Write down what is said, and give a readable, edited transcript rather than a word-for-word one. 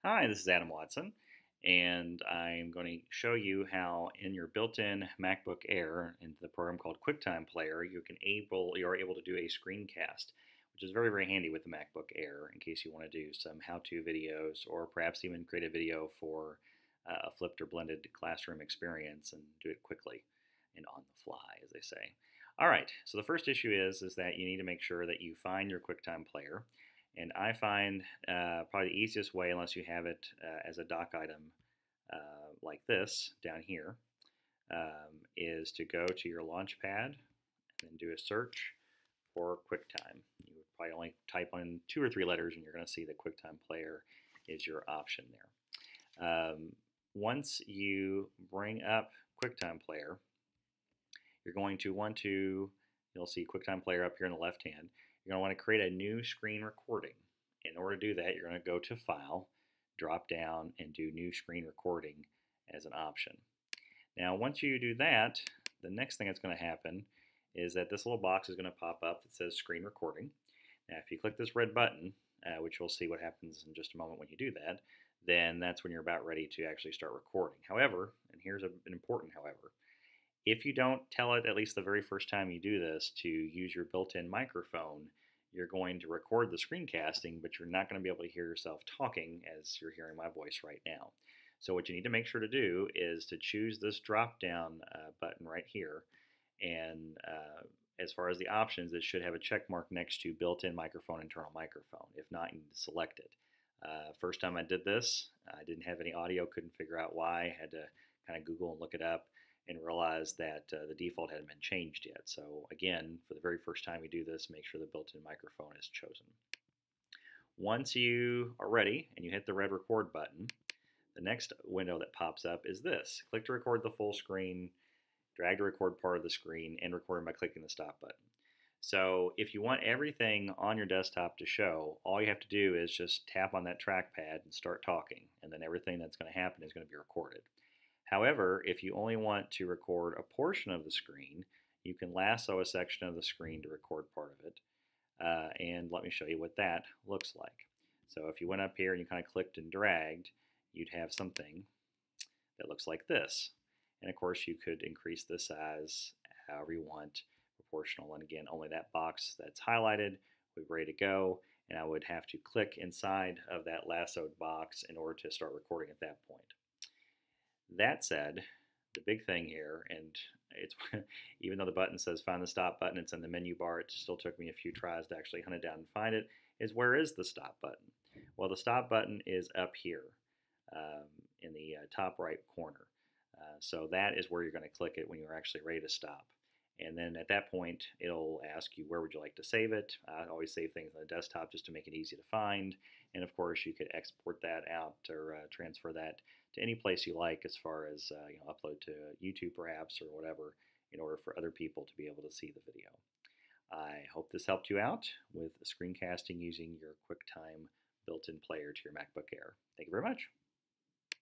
Hi, this is Adam Watson, and I'm going to show you how in your built-in MacBook Air, in the program called QuickTime Player, you're able to do a screencast, which is very handy with the MacBook Air in case you want to do some how-to videos or perhaps even create a video for a flipped or blended classroom experience and do it quickly and on the fly, as they say. All right, so the first issue is that you need to make sure that you find your QuickTime Player. And I find probably the easiest way, unless you have it as a doc item like this down here, is to go to your Launchpad and then do a search for QuickTime. You would probably only type in 2 or 3 letters and you're going to see that QuickTime Player is your option there. Once you bring up QuickTime Player, you're going to want to, you'll see QuickTime Player up here on the left hand. You're going to want to create a new screen recording. In order to do that, you're going to go to File, drop down, and do New Screen Recording as an option. Now, once you do that, the next thing that's going to happen is that this little box is going to pop up that says Screen Recording. Now, if you click this red button, which we'll see what happens in just a moment when you do that, then that's when you're about ready to actually start recording. However, and here's an important however, if you don't tell it, at least the very first time you do this, to use your built-in microphone, you're going to record the screencasting, but you're not going to be able to hear yourself talking as you're hearing my voice right now. So what you need to make sure to do is to choose this drop-down button right here, and as far as the options, it should have a check mark next to built-in microphone, internal microphone. If not, you need to select it. First time I did this, I didn't have any audio, couldn't figure out why, I had to kind of Google and look it up and realize that the default hadn't been changed yet. So again, for the very first time you do this, make sure the built-in microphone is chosen. Once you are ready and you hit the red record button, the next window that pops up is this. Click to record the full screen, drag to record part of the screen, and record by clicking the stop button. So if you want everything on your desktop to show, all you have to do is just tap on that trackpad and start talking, and then everything that's going to happen is going to be recorded. However, if you only want to record a portion of the screen, you can lasso a section of the screen to record part of it. And let me show you what that looks like. So if you went up here and you kind of clicked and dragged, you'd have something that looks like this. And of course, you could increase the size however you want, proportional. And again, only that box that's highlighted would be ready to go. And I would have to click inside of that lassoed box in order to start recording at that point. That said, the big thing here, and it's even though the button says find the stop button, it's in the menu bar, it still took me a few tries to actually hunt it down and find it, is where is the stop button? Well, the stop button is up here in the top right corner. So that is where you're going to click it when you're actually ready to stop. And then at that point, it'll ask you where would you like to save it. I always save things on the desktop just to make it easy to find. And of course, you could export that out or transfer that to any place you like, as far as upload to YouTube perhaps or whatever, in order for other people to be able to see the video. I hope this helped you out with screencasting using your QuickTime built-in player to your MacBook Air. Thank you very much.